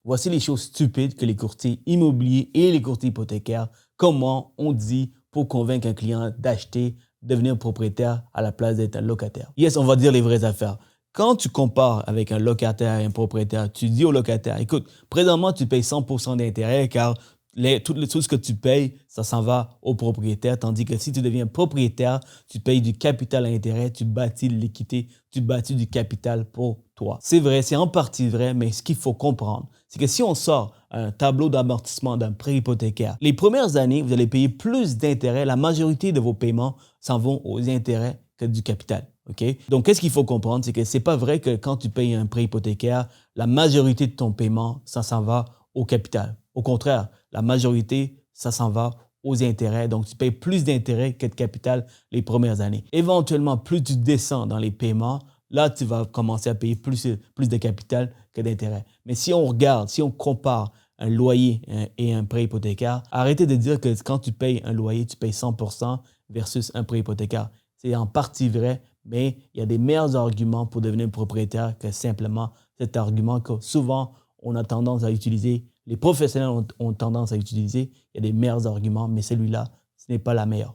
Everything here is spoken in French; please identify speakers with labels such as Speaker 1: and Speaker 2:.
Speaker 1: Voici les choses stupides que les courtiers immobiliers et les courtiers hypothécaires, comment on dit pour convaincre un client d'acheter, devenir propriétaire à la place d'être un locataire. Yes, on va dire les vraies affaires. Quand tu compares avec un locataire et un propriétaire, tu dis au locataire, écoute, présentement, tu payes 100% d'intérêt car tout ce que tu payes, ça s'en va au propriétaire. Tandis que si tu deviens propriétaire, tu payes du capital à intérêt, tu bâtis de l'équité, tu bâtis du capital pour toi. C'est vrai, c'est en partie vrai, mais ce qu'il faut comprendre, c'est que si on sort un tableau d'amortissement d'un prêt hypothécaire, les premières années, vous allez payer plus d'intérêts. La majorité de vos paiements s'en vont aux intérêts que du capital. Okay? Donc, qu'est-ce qu'il faut comprendre? C'est que ce n'est pas vrai que quand tu payes un prêt hypothécaire, la majorité de ton paiement, ça s'en va au capital. Au contraire, la majorité, ça s'en va aux intérêts. Donc, tu payes plus d'intérêts que de capital les premières années. Éventuellement, plus tu descends dans les paiements, là, tu vas commencer à payer plus de capital que d'intérêt. Mais si on regarde, si on compare un loyer et un prêt hypothécaire, arrêtez de dire que quand tu payes un loyer, tu payes 100% versus un prêt hypothécaire. C'est en partie vrai, mais il y a des meilleurs arguments pour devenir propriétaire que simplement cet argument que souvent on a tendance à utiliser, les professionnels ont tendance à utiliser. Il y a des meilleurs arguments, mais celui-là, ce n'est pas la meilleure.